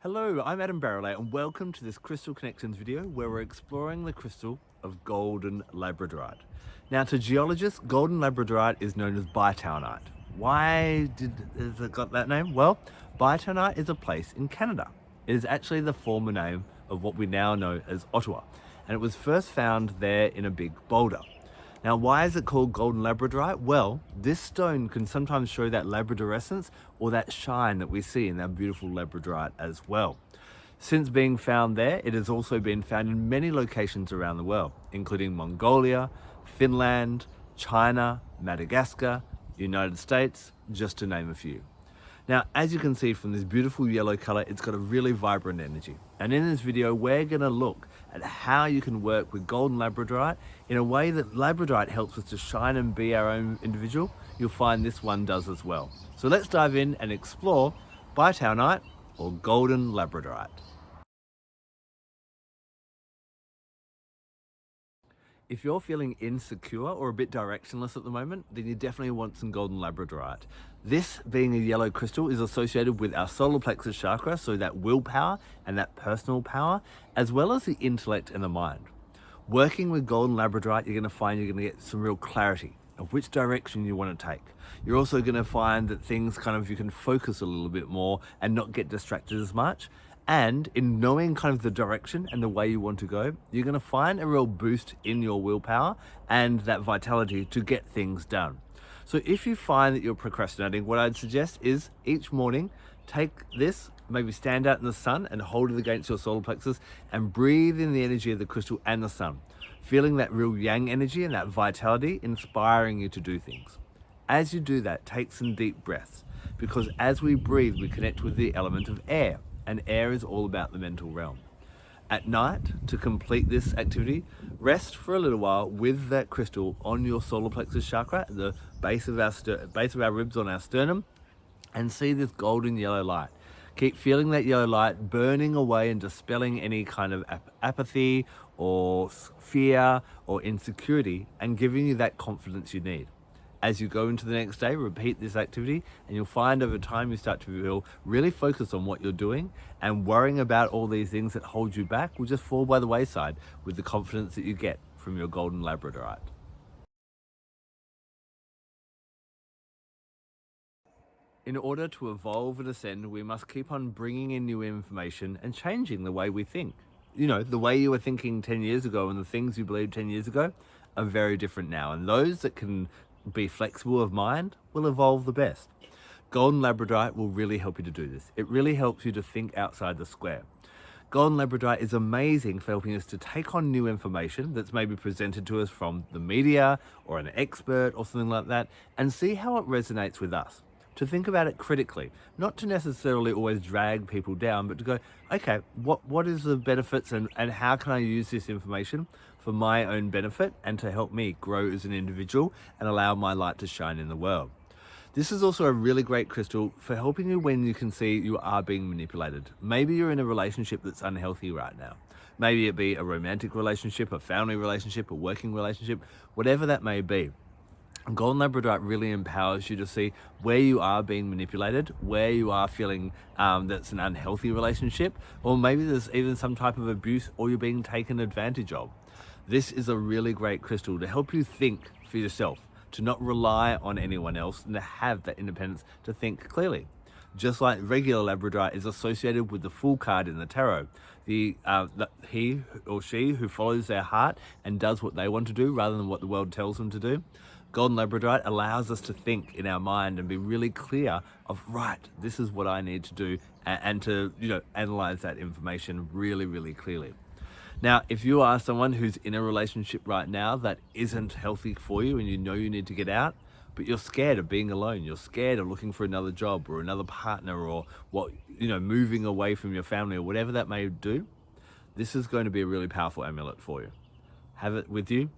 Hello, I'm Adam Barralet and welcome to this Crystal Connections video where we're exploring the crystal of golden Labradorite. Now to geologists, golden Labradorite is known as Bytownite. Why has it got that name? Well, Bytownite is a place in Canada. It is actually the former name of what we now know as Ottawa, and it was first found there in a big boulder. Now, why is it called golden Labradorite? Well, this stone can sometimes show that labradorescence or that shine that we see in that beautiful Labradorite as well. Since being found there, it has also been found in many locations around the world, including Mongolia, Finland, China, Madagascar, United States, just to name a few. Now, as you can see from this beautiful yellow color, it's got a really vibrant energy. And in this video, we're gonna look at how you can work with golden Labradorite in a way that Labradorite helps us to shine and be our own individual. You'll find this one does as well. So let's dive in and explore Bytownite or golden Labradorite. If you're feeling insecure or a bit directionless at the moment, then you definitely want some golden Labradorite. This, being a yellow crystal, is associated with our solar plexus chakra, so that willpower and that personal power, as well as the intellect and the mind. Working with golden Labradorite, you're going to find you're going to get some real clarity of which direction you want to take. You're also going to find that things you can focus a little bit more and not get distracted as much. And in knowing kind of the direction and the way you want to go, you're going to find a real boost in your willpower and that vitality to get things done. So if you find that you're procrastinating, what I'd suggest is each morning, take this, maybe stand out in the sun and hold it against your solar plexus and breathe in the energy of the crystal and the sun, feeling that real yang energy and that vitality inspiring you to do things. As you do that, take some deep breaths, because as we breathe, we connect with the element of air. And air is all about the mental realm. At night, to complete this activity, rest for a little while with that crystal on your solar plexus chakra, at the base of our ribs on our sternum, and see this golden yellow light. Keep feeling that yellow light burning away and dispelling any kind of apathy or fear or insecurity, and giving you that confidence you need. As you go into the next day, repeat this activity, and you'll find over time you start to feel really focused on what you're doing, and worrying about all these things that hold you back will just fall by the wayside with the confidence that you get from your golden Labradorite. In order to evolve and ascend, we must keep on bringing in new information and changing the way we think. You know, the way you were thinking 10 years ago and the things you believed 10 years ago are very different now, and those that can be flexible of mind will evolve the best. Golden Labradorite will really help you to do this. It really helps you to think outside the square. Golden Labradorite is amazing for helping us to take on new information that's maybe presented to us from the media or an expert or something like that, and see how it resonates with us. To think about it critically, not to necessarily always drag people down, but to go, okay, what is the benefits and how can I use this information for my own benefit and to help me grow as an individual and allow my light to shine in the world. This is also a really great crystal for helping you when you can see you are being manipulated. Maybe you're in a relationship that's unhealthy right now. Maybe it be a romantic relationship, a family relationship, a working relationship, whatever that may be. Golden Labradorite really empowers you to see where you are being manipulated, where you are feeling that's an unhealthy relationship, or maybe there's even some type of abuse or you're being taken advantage of. This is a really great crystal to help you think for yourself, to not rely on anyone else, and to have that independence to think clearly. Just like regular Labradorite is associated with the Fool card in the tarot, he or she who follows their heart and does what they want to do rather than what the world tells them to do. Golden Labradorite allows us to think in our mind and be really clear of, right, this is what I need to do, and to analyze that information really, really clearly. Now, if you are someone who's in a relationship right now that isn't healthy for you and you know you need to get out, but you're scared of being alone, you're scared of looking for another job or another partner, or moving away from your family or whatever that may do, this is going to be a really powerful amulet for you. Have it with you.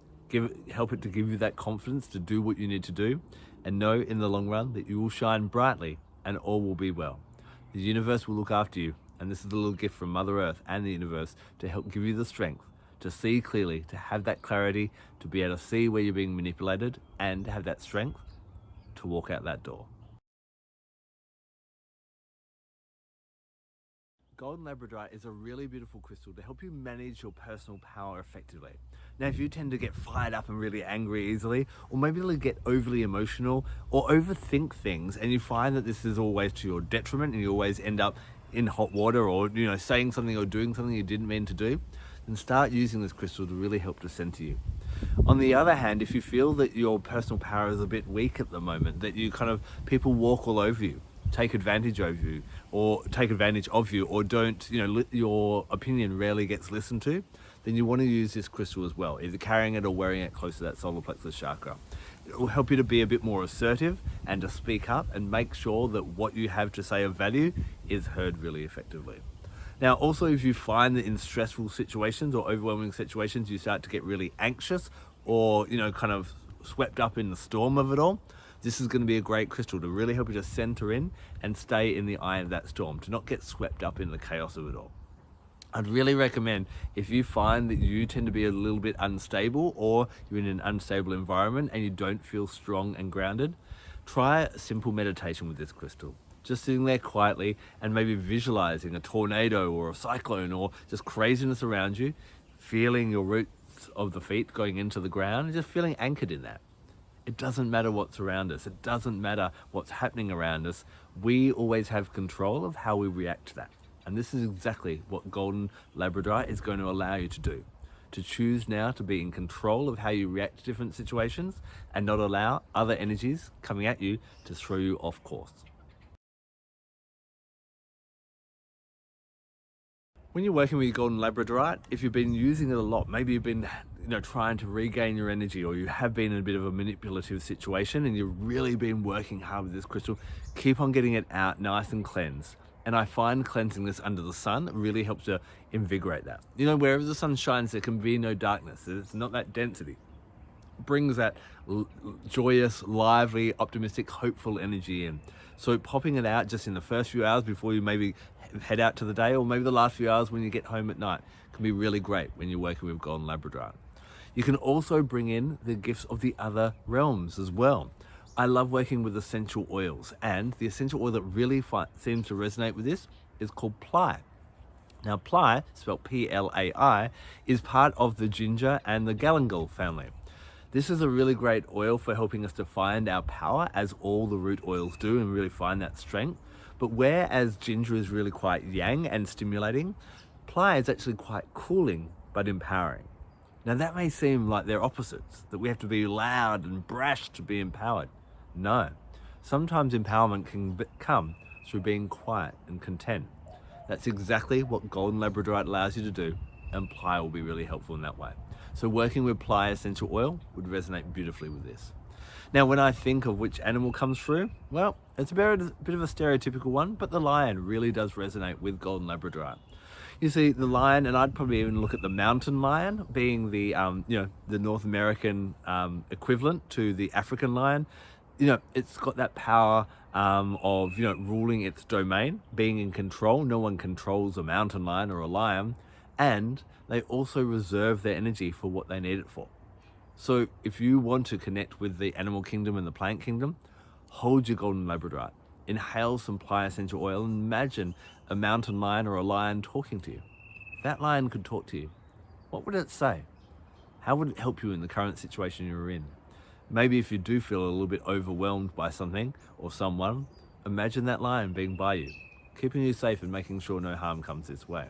Help it to give you that confidence to do what you need to do, and know in the long run that you will shine brightly and all will be well. The universe will look after you, and this is a little gift from Mother Earth and the universe to help give you the strength to see clearly, to have that clarity, to be able to see where you're being manipulated, and have that strength to walk out that door. Golden Labradorite is a really beautiful crystal to help you manage your personal power effectively. Now, if you tend to get fired up and really angry easily, or maybe get overly emotional or overthink things, and you find that this is always to your detriment and you always end up in hot water, or saying something or doing something you didn't mean to do, then start using this crystal to really help to center you. On the other hand, if you feel that your personal power is a bit weak at the moment, that people walk all over you, take advantage of you, or don't, your opinion rarely gets listened to, then you want to use this crystal as well, either carrying it or wearing it close to that solar plexus chakra. It will help you to be a bit more assertive and to speak up and make sure that what you have to say of value is heard really effectively. Now, also, if you find that in stressful situations or overwhelming situations, you start to get really anxious or, swept up in the storm of it all, this is going to be a great crystal to really help you to center in and stay in the eye of that storm, to not get swept up in the chaos of it all. I'd really recommend, if you find that you tend to be a little bit unstable or you're in an unstable environment and you don't feel strong and grounded, try a simple meditation with this crystal. Just sitting there quietly and maybe visualizing a tornado or a cyclone or just craziness around you, feeling your roots of the feet going into the ground and just feeling anchored in that. It doesn't matter what's around us. It doesn't matter what's happening around us. We always have control of how we react to that. And this is exactly what Golden Labradorite is going to allow you to do. To choose now to be in control of how you react to different situations and not allow other energies coming at you to throw you off course. When you're working with your Golden Labradorite, if you've been using it a lot, maybe you've been trying to regain your energy, or you have been in a bit of a manipulative situation and you've really been working hard with this crystal, keep on getting it out nice and cleansed. And I find cleansing this under the sun really helps to invigorate that. Wherever the sun shines, there can be no darkness. It's not that density. It brings that joyous, lively, optimistic, hopeful energy in. So popping it out just in the first few hours before you maybe head out to the day, or maybe the last few hours when you get home at night, can be really great when you're working with Golden Labradorite. You can also bring in the gifts of the other realms as well. I love working with essential oils, and the essential oil that really seems to resonate with this is called Plai. Now, Plai, spelled P-L-A-I, is part of the ginger and the galangal family. This is a really great oil for helping us to find our power, as all the root oils do, and really find that strength. But whereas ginger is really quite yang and stimulating, Plai is actually quite cooling but empowering. Now, that may seem like they're opposites, that we have to be loud and brash to be empowered. No, sometimes empowerment can come through being quiet and content. That's exactly what Golden Labradorite allows you to do, and Plai will be really helpful in that way. So working with Plai essential oil would resonate beautifully with this. Now, when I think of which animal comes through, well, it's a bit of a stereotypical one, but the lion really does resonate with Golden Labradorite. You see, the lion, and I'd probably even look at the mountain lion being the North American equivalent to the African lion. It's got that power of ruling its domain, being in control. No one controls a mountain lion or a lion, and they also reserve their energy for what they need it for. So if you want to connect with the animal kingdom and the plant kingdom, hold your Golden Labradorite. Inhale some Plai essential oil and imagine a mountain lion or a lion talking to you. If that lion could talk to you, what would it say? How would it help you in the current situation you're in? Maybe if you do feel a little bit overwhelmed by something or someone, imagine that lion being by you, keeping you safe and making sure no harm comes this way.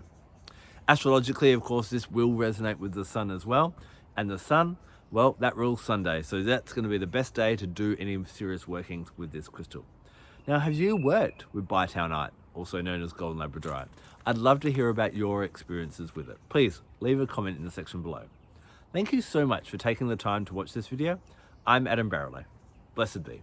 Astrologically, of course, this will resonate with the sun as well. And the sun, well, that rules Sunday. So that's going to be the best day to do any serious workings with this crystal. Now, have you worked with Bytownite, also known as Golden Labradorite? I'd love to hear about your experiences with it. Please leave a comment in the section below. Thank you so much for taking the time to watch this video. I'm Adam Barralet. Blessed be.